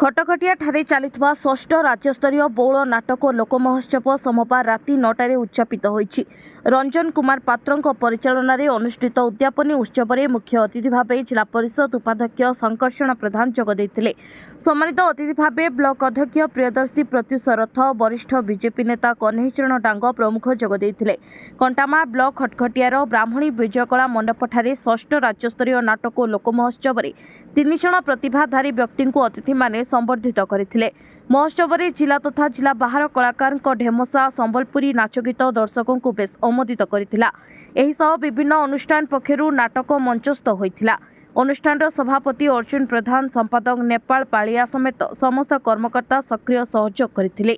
खटखटिया ठारे चलिथिबा षष्ठ राज्यस्तरीय बौल नाटक लोकमहोत्सव सोमवार राति 9टारे उच्चापित होईछि। रंजन कुमार पात्रଙ୍କ परिचालनारे अनुष्ठित उद्यापनी उत्सव में मुख्य अतिथि भावे जिला परिषद उपाध्यक्ष संकर्षण प्रधान जोग देथिले। सम्मानित अतिथि भावे ब्लॉक अध्यक्ष प्रियदर्शी प्रत्युष रथ, वरिष्ठ बीजेपी नेता कन्हैचरण डांग प्रमुख जोग देथिले। कंटामा ब्लॉक खटखटियार ब्राह्मणी विजयकला मंडपठारे षष्ठ राज्यस्तरीय नाटक लोकमहोत्सव में 3 जण प्रतिभाधारी व्यक्ति को अतिथि माने संबर्धित करथिले। महोत्सव में जिला तथा जिला बाहर कलाकार ढेमसा संबलपुरी नाचगीत दर्शकों को बेस अमोदित करथिला। एही सह विभिन्न अनुष्ठान पक्षरु नाटक मंचस्थ होइथिला। अनुष्ठान सभापति अर्जुन प्रधान, संपादक नेपाल पालिया समेत समस्त कर्मकर्ता सक्रिय सहयोग करथिले।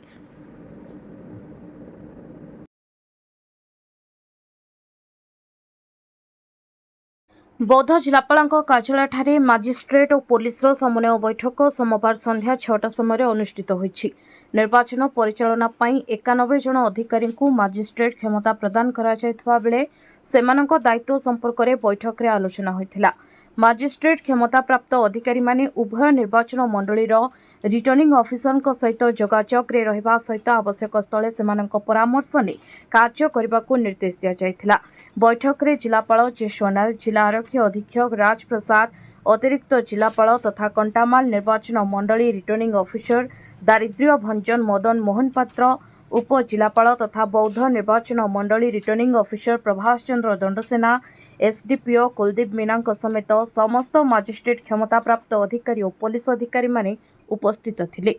बौद्ध जिलापाल कार्यालय मजिस्ट्रेट और पुलिस समन्वय बैठक सोमवार संध्या 6टा समय अनुष्ठित होईछि। निर्वाचन परिचालना पई 91 जन अधिकारी को मजिस्ट्रेट क्षमता प्रदान करा जायतबा बेले सेमानक दायित्व संपर्क में बैठक में आलोचना होइथिला। मजिस्ट्रेट क्षमता प्राप्त अधिकारी माने उभय निर्वाचन मंडलीर रिटर्निंग ऑफिसर सहित जोगाजोग रे रहिबा सहित आवश्यक स्थले सेमानक परामर्श ने कार्य करने को निर्देश दिया जायथिला। बैठक में जिलापाल जे सोनाल, जिला आरक्षी अधीक्षक राज प्रसाद, अतिरिक्त जिलापाल तथा कंटामाल निर्वाचन मंडली रिटर्निंग ऑफिसर दारिद्र्य भंजन मदन मोहन पात्र, उप जिलापाल तथा बौद्ध निर्वाचन मंडली रिटर्निंग ऑफिसर प्रभास चंद्र दंडसेना, एसडीपीओ कुलदीप मीना समेत समस्त मजिस्ट्रेट क्षमता प्राप्त अधिकारी और पुलिस अधिकारी माने उपस्थित थिले।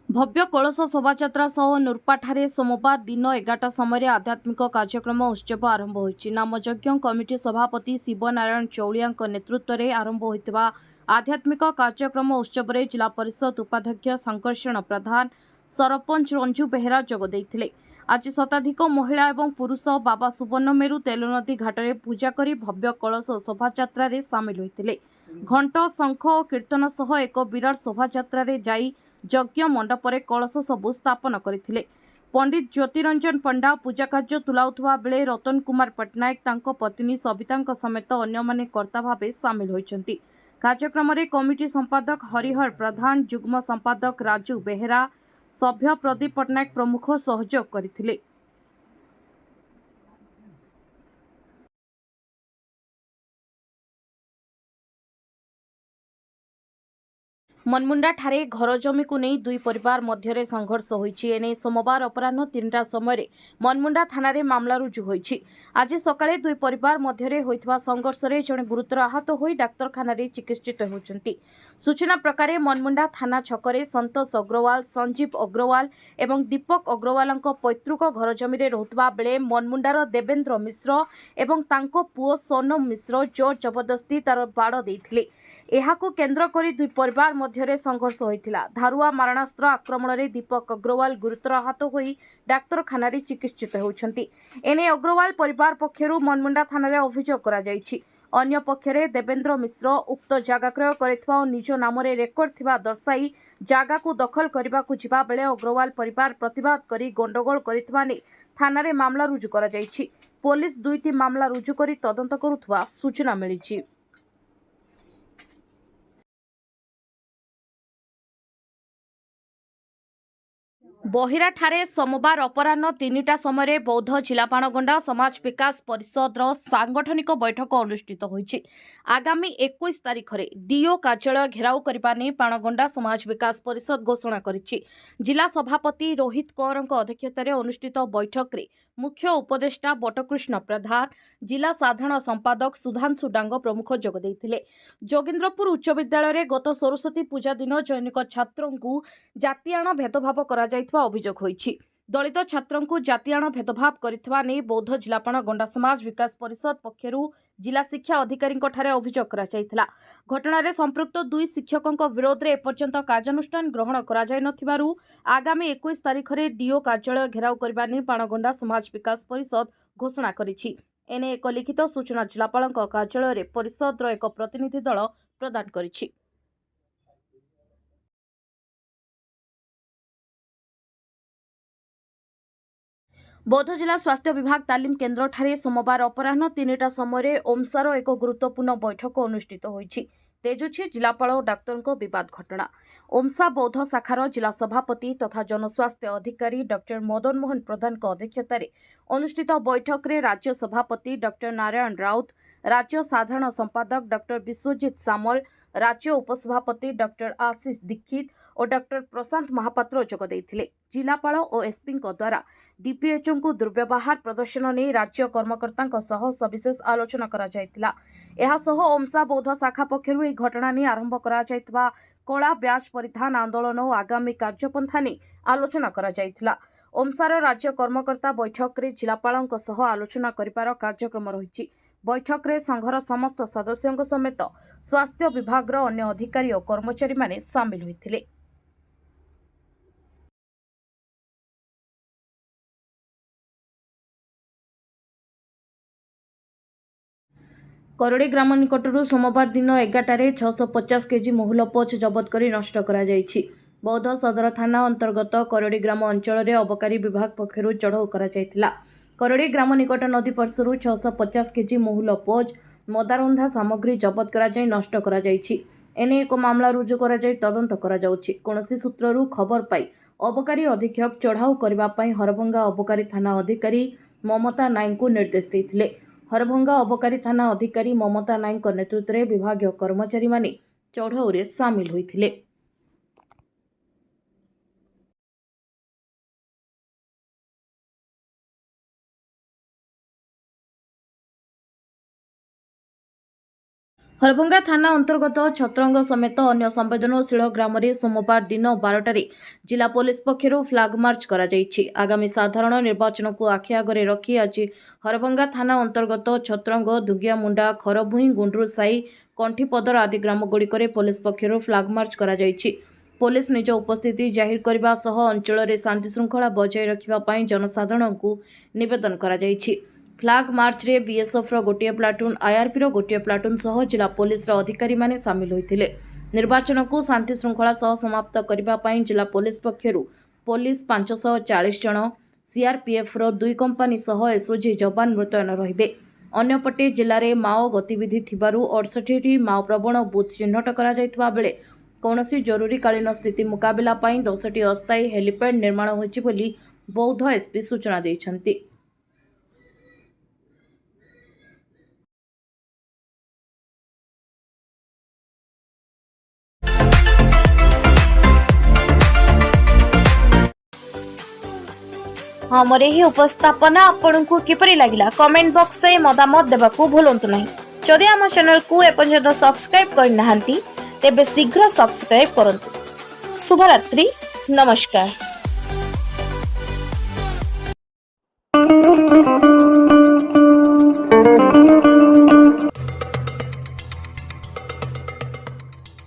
भव्य कलश शोभायात्रा सह नूरपाठारे सोमवार दिन 11टा समय आध्यात्मिक कार्यक्रम उत्सव आरंभ होईछि। नामयज्ञ कमिटी सभापति शिवनारायण चौलिया नेतृत्व में आरंभ होइतिबा आध्यात्मिक कार्यक्रम उत्सव में जिला परिषद उपाध्यक्ष संकर्षण प्रधान, सरपंच रंजू बेहेरा जोग देइथिले। आज शताधिक महिला एवं पुरुष बाबा सुवर्णमेरु तेलनदी घाटरे पूजा करी भव्य कलश शोभायात्रा रे सामिल होइथिले। घंट, शंख और कीर्तन सह एक विराट शोभायात्रा रे जाई यज्ञ मंडपरे कलश सबु स्थापन करथिले। पंडित ज्योतिरंजन पंडा पूजा कार्य तुलाउथुवा बेले रतन कुमार पटनायक तांको पत्नी सविता समेत अन्य माने कर्ता भावे सामिल होइछन्ति। कार्यक्रम रे कमिटी संपादक हरिहर प्रधान, जुग्म संपादक राजू बेहेरा, सभ्य प्रदीप पटनायक प्रमुख सहयोग करथिले। मनमुंडा ठारे घर जमी को नहीं दुई परिवार मध्य संघर्ष होईछि। एने सोमवार अपराह्न 3टा समय मनमुंडा थाना रे मामला रुजु होईछि। आज सकाळे दुई परिवार मध्य होइथिबा संघर्ष रे जणे गुरुतर आहत होई डाक्तरखाना रे चिकित्सित होउछन्ति। सूचना प्रकार मनमुंडा थाना छकरे संतोष अग्रवाल, संजीव अग्रवाल एवं दीपक अग्रवाल पैतृक घर जमी रे रहुतबा बेले मनमुंडार देवेंद्र मिश्र एवं तांको पुओ सोनम मिश्र जोर जबरदस्ती तार बाड़ देइथिले। एहाकु केन्द्र करी दुई परिवार मध्य संघर्ष होइथिला। धारुआ मारणास्त्र आक्रमण रे दीपक अग्रवाल गुरुतर आहत होई डाक्तरखाना रे चिकित्सित होउछन्ति। एने अग्रवाल परिवार पक्षरु मनमुंडा थाना रे अभियोग करा जायछि। अन्य पक्षरे देवेंद्र मिश्र उक्त जागा क्रय करिथवा और निज नाम रे रेकर्ड थिबा दर्शाई जागा को दखल करबा को जिबा बेले अग्रवाल परिवार प्रतिवाद करी गंडगोल करिथवा ने थाना रे मामला रुजु करा जायछि। पुलिस दुईटी मामला रुजु करी तदंत करुथवा सूचना मिलिछि। बहिरा ठारे सोमवार अपराह्न 3टा समय बौद्ध जिला पाणगंडा समाज विकास परिषद सांगठनिक बैठक अनुष्ठित होईछि। आगामी 21 तारिख रे डीओ कार्यालय घेराव करबा नै पाणगंडा समाज विकास परिषद घोषणा करिछि। जिला सभापति रोहित कौरଙ୍କ अध्यक्षतार अनुष्ठित बैठक रे मुख्य उपदेष्टा बटकृष्ण प्रधान, जिला साधारण संपादक सुधांशु डांग प्रमुख जोग देइथिले। जोगेन्द्रपुर उच्च विद्यालय रे गत सरस्वती पूजा दिन जैनिक छात्रों को जातिआण भेदभाव करा जायतबा अभियोग होईछि। दलित छात्रों को जातिआण भेदभाव करितबा नै बौद्ध जिलापाल गंडा समाज विकास परिषद पक्षरु जिला शिक्षा अधिकारी अभियोग करा जायतिला। घटना संपृक्त दुई शिक्षकों विरोध में एपर्यंत कार्यानुष्ठान ग्रहण करा जाय नथिबारु आगामी 21 तारिख रे डीओ कार्यालय घेराव करबा नै पाणगंडा समाज विकास परिषद घोषणा करिछि। एने एक लिखित सूचना जिलापाल कार्यालय रे परिषद एक प्रतिनिधि दल प्रदान करिछि। बौद्ध जिला स्वास्थ्य विभाग तालीम केन्द्र ठारे सोमवार अपराह्न 3टा समय ओमसार एक गुरुत्वपूर्ण बैठक अनुष्ठित होईछि। तेजुछि जिलापाल डाक्तर विवाद घटना। ओमसा बौद्ध शाखार जिला सभापति तथा जनस्वास्थ्य अधिकारी डॉक्टर मदन मोहन प्रधान अध्यक्षतार अनुष्ठित बैठक में राज्य सभापति डॉक्टर नारायण राउत, राज्य साधारण संपादक डॉक्टर विश्वजीत सामल, राज्य उपसभापति डॉक्टर आशीष दीक्षित और डॉक्टर प्रशांत महापात्र जोग देइथिले। जिलापाल और एसपी द्वारा डीपीएचओ को दुर्व्यवहार प्रदर्शन नहीं राज्य कर्मकर्ता सह सविशेष आलोचना करा जायतिला। एहा सह ओमसा बौद्ध शाखा पक्षरु एही घटना नहीं आरंभ करा जायतिबा कला ब्याज परिधान आंदोलन और आगामी कार्यपंथा नहीं आलोचना करा जायतिला। ओमसार राज्य कर्मकर्ता बैठक में जिलापाल सह आलोचना करिपार कार्यक्रम रही। बैठक में संघर समस्त सदस्यों समेत स्वास्थ्य विभाग अन्य अधिकारी और कर्मचारी माने सामिल होइथिले। करड़ी ग्राम निकटरू सोमवार दिन 11टारे 650 केजी महुल पोच जबत कर नष्ट करा जायछि। बौद्ध सदर थाना अंतर्गत करड़ी ग्राम अंचल में अबकारी विभाग पक्षरु चढ़ाऊ करा जायतिला। करड़ी ग्राम निकट नदी पार्श्वरू 650 केजी महुल पोच मदारंधा सामग्री जबत करा जाय नष्ट करा जायछि। एने एक मामला रुजु करा जाय तदंत करा जाउछि। कोनोसी सूत्ररू खबर पाई अबकारी अधीक्षक चढ़ाऊ करबा पई हरभंगा अबकारी थाना अधिकारी ममता नायक को निर्देश देथिले। हरभंगा अबकारी थाना अधिकारी ममता नायक नेतृत्व में विभागीय कर्मचारी माने चढ़ाऊ रे सामिल होइथिले। हरभंगा थाना अंतर्गत छत्रंग समेत अन्य संवेदनशील ग्राम में सोमवार दिन 12टारे जिला पुलिस पक्षरु फ्लैग मार्च करा जायछि। आगामी साधारण निर्वाचन को आखि आगरे रखी आज हरभंगा थाना अंतर्गत छत्रंग, दुगियामुंडा, खरभुई, गुंड्रु साई, कंठीपदर आदि ग्राम गुड़िकरे पुलिस पक्षरु फ्लैग मार्च करा जायछि। पुलिस निज उपस्थिति जाहिर करबा सह अंचल में शांति श्रृंखला बजाय रखिबा पई जनसाधारण को निवेदन करा जायछि। फ्लैग मार्च रे बीएसएफ रो गोटे प्लाटून, आईआरपी रो गोटे प्लाटून सह जिला पुलिस रो अधिकारी माने सामिल होइथिले। निर्वाचन को शांति श्रृंखला सह समाप्त करबा पई जिला पुलिस पक्षरु पुलिस 540 जन, सीआरपीएफ रो 2 कंपनी सह एसओजी जवान मुतयन रहिबे। अन्यपटे जिले में माओ गतिविधि थिबारु 68 माओ प्रवण बूथ चिन्हट करा जायथिबा बेले कौनसी जरूरीकालीन स्थिति मुकाबला पई 10टी अस्थायी हेलीपैड निर्माण होइछि बोली बौद्ध एसपी सूचना दैछन्ति। हमरे ही उपस्थापना आपनकु किपरि लागिला कमेंट बॉक्स से मतामत देबाकू भूलंतु नहीं। जदि आम चैनल को एपर्यंत सब्सक्राइब कर नाहंती तेबे शीघ्र सब्सक्राइब करंतु। शुभरात्रि, नमस्कार।